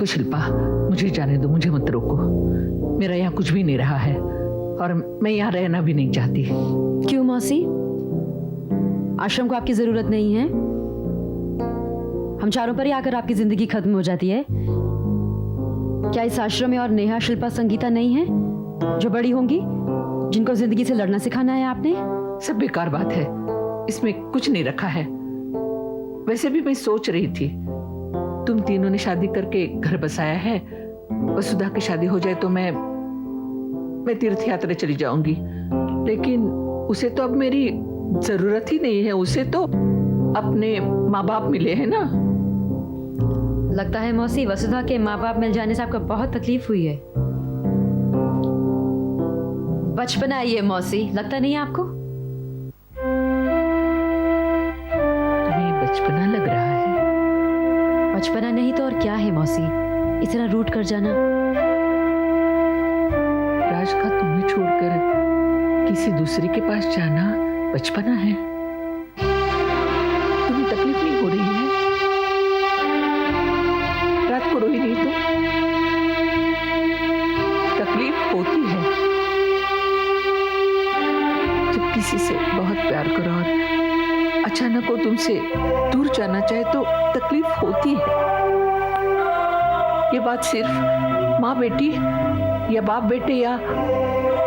शिल्पा, मुझे जाने दो, मुझे मत रोको। मेरा यहाँ कुछ भी नहीं रहा है और मैं यहाँ रहना भी नहीं चाहती। क्यों मौसी? आश्रम को आपकी जरूरत नहीं है? हम चारों पर ही आकर आपकी जिंदगी खत्म हो जाती है? क्या इस आश्रम में और नेहा, शिल्पा, संगीता नहीं है जो बड़ी होंगी, जिनको जिंदगी से लड़ना सिखाना है आपने? सब बेकार बात है, इसमें कुछ नहीं रखा है। वैसे भी मैं सोच रही थी, तुम तीनों ने शादी करके घर बसाया है, वसुधा की शादी हो जाए तो मैं तीर्थ यात्रा चली जाऊंगी, लेकिन उसे तो अब मेरी जरूरत ही नहीं है। उसे तो अपने माँ बाप मिले हैं ना। लगता है मौसी, वसुधा के माँ बाप मिल जाने से आपको बहुत तकलीफ हुई है। बचपना है ये मौसी, लगता नहीं है आपको? तुम्हें बचपना लग रहा है? बचपना नहीं तो और क्या है मौसी, इतना रूठ कर जाना। राज का तुम्हें छोड़कर किसी दूसरे के पास जाना बचपना है? तुम्हें तकलीफ नहीं हो रही है? रात को रोई नहीं तो? तकलीफ होती है जब किसी से बहुत प्यार करो और अचानक वो तुमसे दूर जाना चाहे तो तकलीफ होती है। ये बात सिर्फ माँ बेटी या बाप बेटे या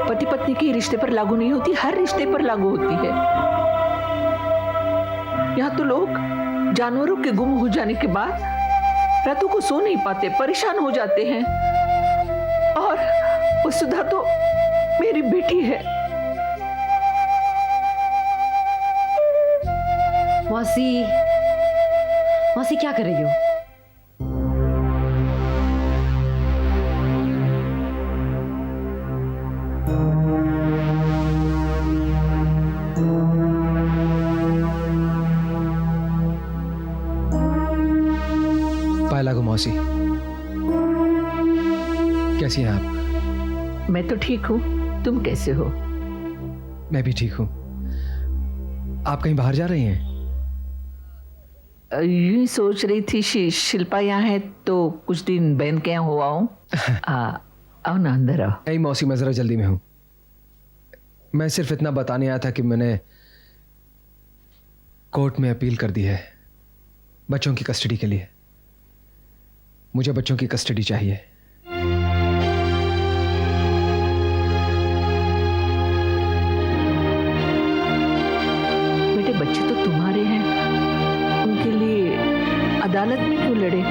पति पत्नी के रिश्ते पर लागू नहीं होती, हर रिश्ते पर लागू होती है। यहाँ तो लोग जानवरों के गुम हो जाने के बाद रातों को सो नहीं पाते, परेशान हो जाते हैं। और वसुधा तो मेरी बेटी है। मौसी, मौसी क्या कर रही हो? लागू मौसी, कैसी हैं आप? मैं तो ठीक हूँ, तुम कैसे हो? मैं भी ठीक हूँ। आप कहीं बाहर जा रही हैं? यूं सोच रही थी शिल्पा यहाँ है तो कुछ दिन बहन के यहाँ हो आऊं। आओ ना, अंदर आओ। नहीं मौसी, मैं जरा जल्दी में हूँ। मैं सिर्फ इतना बताने आया था कि मैंने कोर्ट में अपील कर दी है बच्चों की कस्टडी के लिए। मुझे बच्चों की कस्टडी चाहिए। बेटे, बच्चे तो तुम्हारे हैं, उनके लिए अदालत में क्यों लड़े?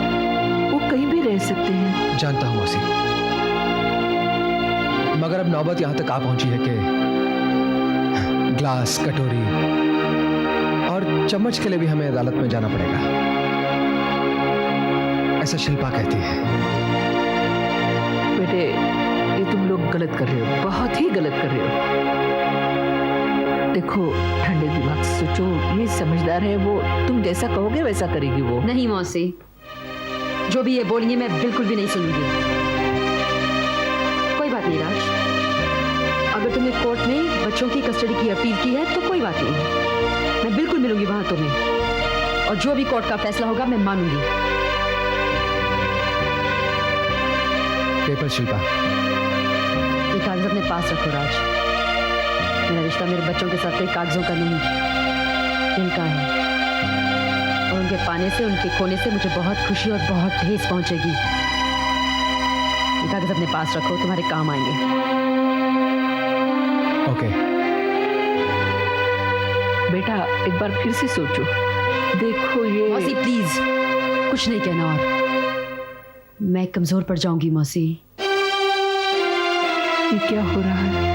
वो कहीं भी रह सकते हैं। जानता हूं मौसी, मगर अब नौबत यहां तक आ पहुंची है कि ग्लास, कटोरी और चम्मच के लिए भी हमें अदालत में जाना पड़ेगा, ऐसा शिल्पा कहती है। बेटे, ये तुम लोग गलत कर रहे हो, बहुत ही गलत कर रहे हो। देखो, ठंडे दिमाग से सोचो, ये समझदार है, वो तुम जैसा कहोगे वैसा करेगी वो। नहीं मौसी, जो भी ये बोलेंगे मैं बिल्कुल भी नहीं सुनूंगी। कोई बात नहीं राज, अगर तुमने कोर्ट में बच्चों की कस्टडी की अपील की है तो कोई बात नहीं, मैं बिल्कुल मिलूंगी वहां तुम्हें, और जो भी कोर्ट का फैसला होगा मैं मानूंगी। पेपर शिल्पा, ये कागज अपने पास रखो राज। मेरा रिश्ता मेरे बच्चों के साथ कोई कागजों का नहीं, दिल का है, और उनके पाने से, उनके खोने से मुझे बहुत खुशी और बहुत ठेस पहुंचेगी। ये कागज अपने पास रखो, तुम्हारे काम आएंगे। ओके। बेटा, एक बार फिर से सोचो। देखो ये मौसी प्लीज, कुछ नहीं कहना और मैं कमजोर पड़ जाऊंगी मौसी। ये क्या हो रहा है?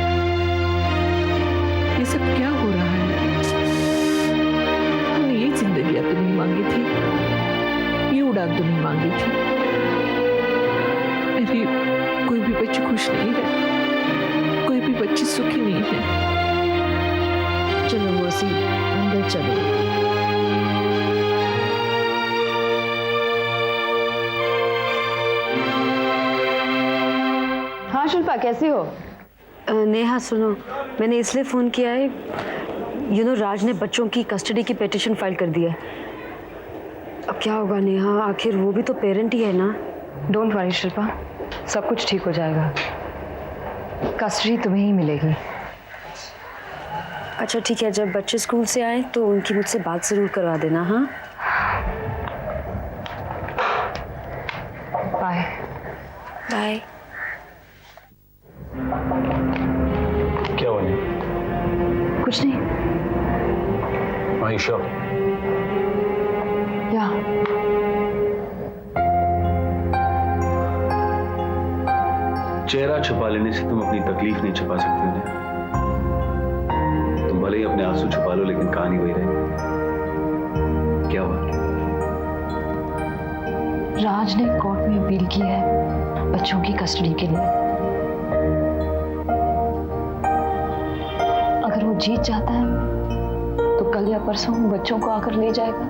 ये सब क्या हो रहा है? हमने ये जिंदगी तो नहीं मांगी थी, ये उड़ान तो नहीं मांगी थी। मेरी कोई भी बच्ची खुश नहीं है, कोई भी बच्ची सुखी नहीं है। चलो मौसी, अंदर चलो। हाँ शिल्पा, कैसी हो? नेहा सुनो, मैंने इसलिए फ़ोन किया है, राज ने बच्चों की कस्टडी की पिटीशन फाइल कर दी है। अब क्या होगा नेहा, आखिर वो भी तो पेरेंट ही है ना। डोंट वरी शिल्पा, सब कुछ ठीक हो जाएगा। कस्टडी तुम्हें ही मिलेगी। अच्छा ठीक है, जब बच्चे स्कूल से आए तो उनकी मुझसे बात ज़रूर करवा देना। हाँ, बाय। बाय। क्या हुआ? कुछ नहीं। आयशा, या चेहरा छुपा लेने से तुम अपनी तकलीफ नहीं छुपा सकते हो। तुम भले ही अपने आंसू छुपा लो, लेकिन कहानी वही रहेगी। क्या हुआ? राज ने कोर्ट में अपील की है बच्चों की कस्टडी के लिए। अगर वो जीत जाता है तो कल या परसों बच्चों को आकर ले जाएगा।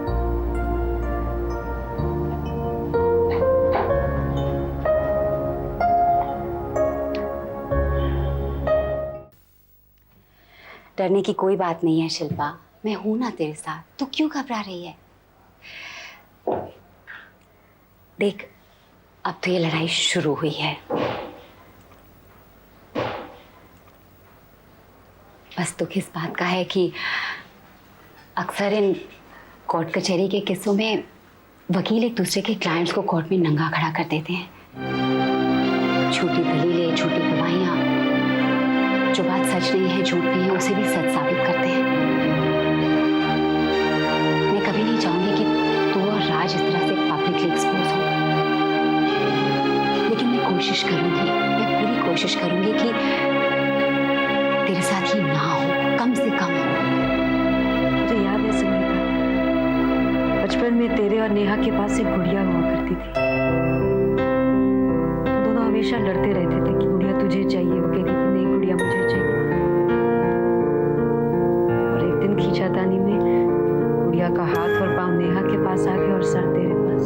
डरने की कोई बात नहीं है शिल्पा, मैं हूं ना तेरे साथ, तू क्यों घबरा रही है? देख, अब तो ये लड़ाई शुरू हुई है। बस दुख इस बात का है कि अक्सर इन कोर्ट कचहरी के किस्सों में वकील एक दूसरे के क्लाइंट्स को कोर्ट में नंगा खड़ा कर देते हैं। झूठी दलीलें, झूठी गवाहियां, जो बात सच नहीं है, झूठ नहीं है, उसे भी सच साबित करते हैं। मैं कभी नहीं चाहूंगी कि तू और राज इस तरह से पब्लिकली एक्सपोज हो, लेकिन मैं कोशिश करूंगी, मैं पूरी कोशिश करूंगी कि तेरे साथ ही ना हो, कम से कम हो। मुझे याद है संगीता, बचपन में तेरे और नेहा के पास एक गुड़िया हुआ करती थी। दोनों हमेशा लड़ते रहते थे कि गुड़िया तुझे चाहिए, वो कहती थी नहीं गुड़िया मुझे चाहिए। और एक दिन खींचातानी में गुड़िया का हाथ और पांव नेहा के पास आ गए और सर तेरे पास।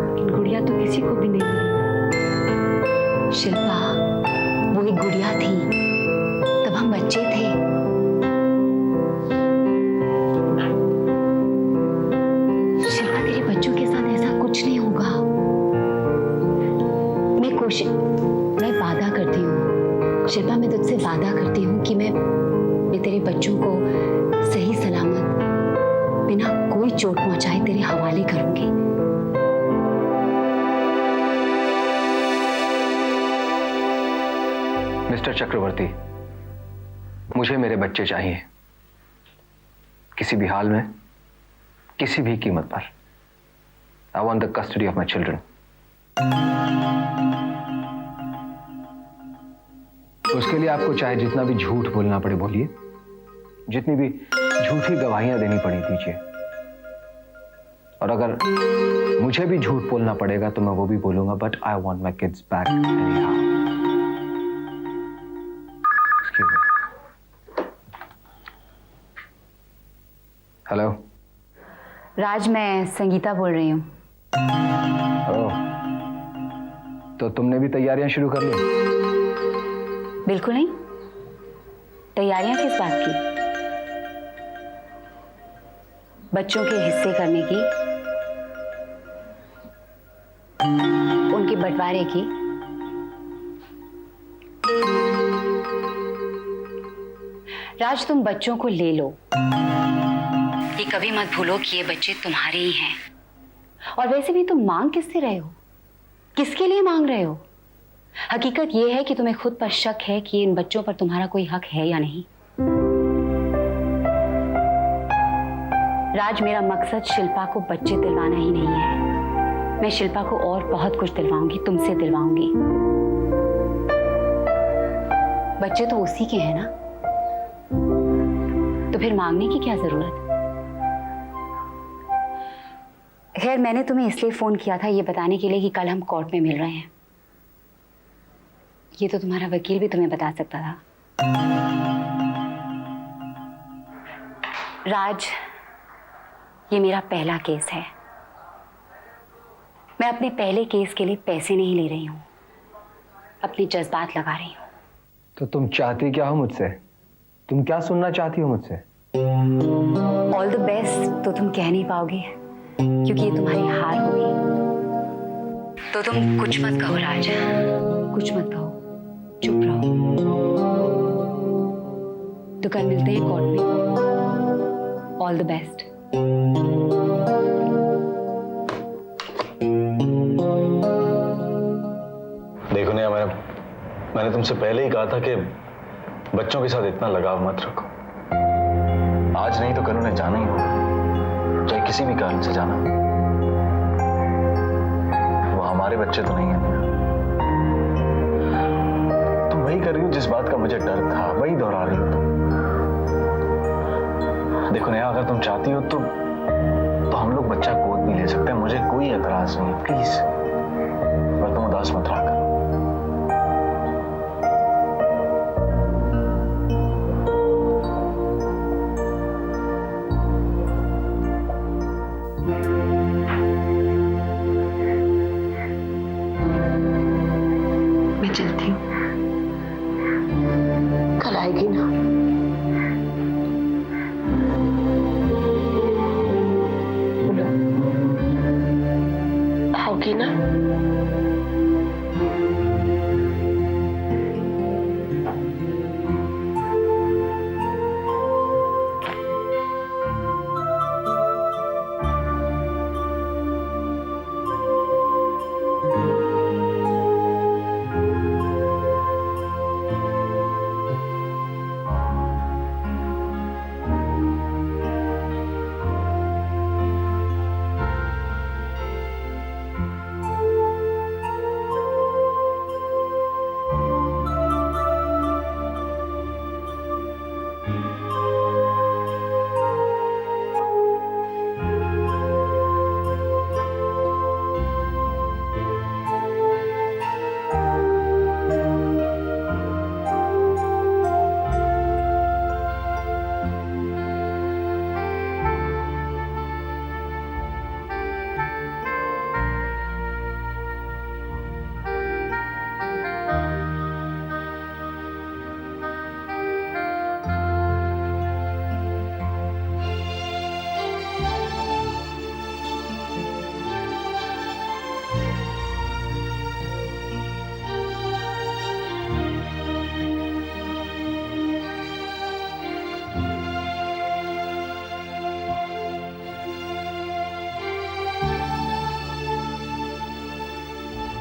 लेकिन गुड़िया तो किसी को भी नहीं मिली। शिल्पा, वो एक गुड़िया थी, तब हम बच्चे थे। शिल्पा, तेरे बच्चों के साथ ऐसा कुछ नहीं होगा। मैं वादा करती हूँ शिल्पा, मैं तुझसे वादा करती हूँ कि मैं तेरे बच्चों को सही सलामत बिना कोई चोट पहुंचाए तेरे हवाले करूंगी। मिस्टर चक्रवर्ती, मुझे मेरे बच्चे चाहिए, किसी भी हाल में, किसी भी कीमत पर। I want the custody of my children. उसके लिए आपको चाहे जितना भी झूठ बोलना पड़े बोलिए, जितनी भी झूठी गवाहियां देनी पड़ी दीजिए, और अगर मुझे भी झूठ बोलना पड़ेगा तो मैं वो भी बोलूंगा, but I want my kids back anyhow. Hello Raj, मैं संगीता बोल रही हूँ। तो तुमने भी तैयारियां शुरू कर ली? बिल्कुल नहीं। तैयारियां किस बात की? बच्चों के हिस्से करने की, उनके बंटवारे की। राज, तुम बच्चों को ले लो, ये कभी मत भूलो कि ये बच्चे तुम्हारे ही हैं। और वैसे भी तुम मांग किससे रहे हो, किसके लिए मांग रहे हो? हकीकत यह है कि तुम्हें खुद पर शक है कि इन बच्चों पर तुम्हारा कोई हक है या नहीं। राज, मेरा मकसद शिल्पा को बच्चे दिलवाना ही नहीं है। मैं शिल्पा को और बहुत कुछ दिलवाऊंगी, तुमसे दिलवाऊंगी। बच्चे तो उसी के हैं ना, तो फिर मांगने की क्या जरूरत? खैर, मैंने तुम्हें इसलिए फोन किया था ये बताने के लिए कि कल हम कोर्ट में मिल रहे हैं। ये तो तुम्हारा वकील भी तुम्हें बता सकता था। राज, ये मेरा पहला केस है। मैं अपने पहले केस के लिए पैसे नहीं ले रही हूं, अपने जज्बात लगा रही हूं। तो तुम चाहती क्या हो मुझसे? तुम क्या सुनना चाहती हो मुझसे? ऑल द बेस्ट तो तुम कह नहीं पाओगे, क्योंकि ये तुम्हारी हार होगी। तो तुम कुछ मत कहो राज, कुछ मत कहो, चुप रहो। तो कल मिलते हैं कोर्ट में। All the best. देखो नेहा, मैंने तुमसे पहले ही कहा था कि बच्चों के साथ इतना लगाव मत रखो। आज नहीं तो कल उन्हें जाना ही होगा, चाहे किसी भी कारण से जाना हो। वो हमारे बच्चे तो नहीं है। तुम वही कर रही हो जिस बात का मुझे डर था, वही दोहरा रही हो तुम। देखो नेहा, अगर तुम चाहती हो तो हम लोग बच्चा गोद भी ले सकते हैं, मुझे कोई एतराज नहीं है। प्लीज, पर तुम उदास मत रहा करो। मैं चलती हूँ, कल आएगी ना? बोलो, आओगी ना?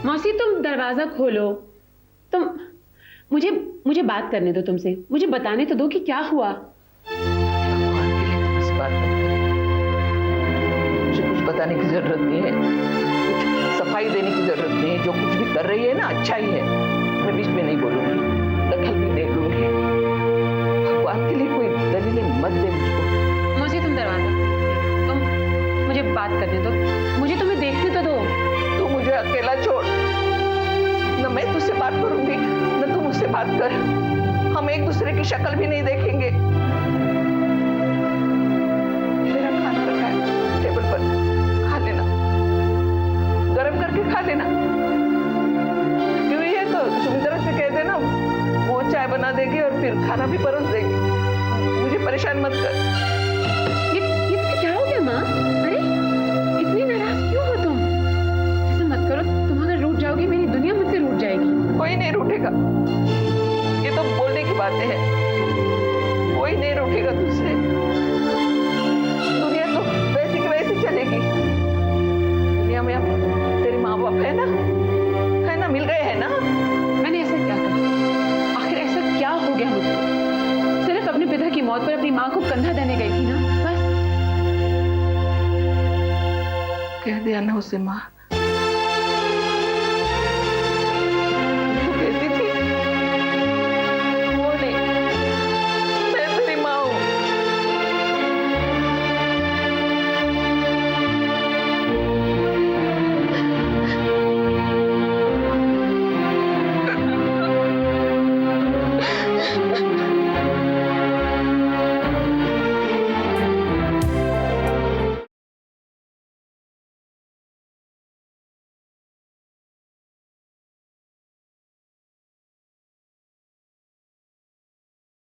मौसी, तुम दरवाजा खोलो। तुम मुझे बात करने दो तुमसे। मुझे बताने तो दो कि क्या हुआ। भगवान के लिए तुम इस बात मत करो। मुझे कुछ बताने की जरूरत नहीं है, कुछ सफाई देने की जरूरत नहीं है। जो कुछ भी कर रही है ना, अच्छा ही है। मैं बीच में नहीं बोलूंगी, दखल भी नहीं लूंगी। भगवान के लिए कोई दलीलें मत दे मुझको। मौसी, तुम दरवाजा खोलो। तुम मुझे बात करने दो। मुझे तुम्हें देखने तो दो। तू मुझे अकेला छोड़, न मैं तुझसे बात करूंगी न तू मुझसे बात कर। हम एक दूसरे की शक्ल भी नहीं देखेंगे। मेरा खाना रखा है टेबल पर, खा लेना, गरम करके खा लेना। क्यों है तो सुमित्रा से कह देना, वो चाय बना देगी और फिर खाना भी परोस देगी। मुझे परेशान मत कर। ये क्या हो गया माँ? अरे इतनी नाराज क्यों हो तुम? ऐसा मत करो। तुम अगर रूठ जाओगी, मेरी दुनिया मुझसे रूठ जाएगी। कोई नहीं रूठेगा, ये तो बोलने की बातें हैं। कोई नहीं रूठेगा तुझसे। दुनिया तो वैसी की वैसी चलेगी। दुनिया में अब तेरे माँ बाप है ना, मिल गए हैं ना। मैंने ऐसा क्या कहा? आखिर ऐसा क्या हो गया मुझे? सिर्फ अपने पिता की मौत पर अपनी माँ को कंधा देने गई थी ना, बस। कह दिया ना उसे माँ,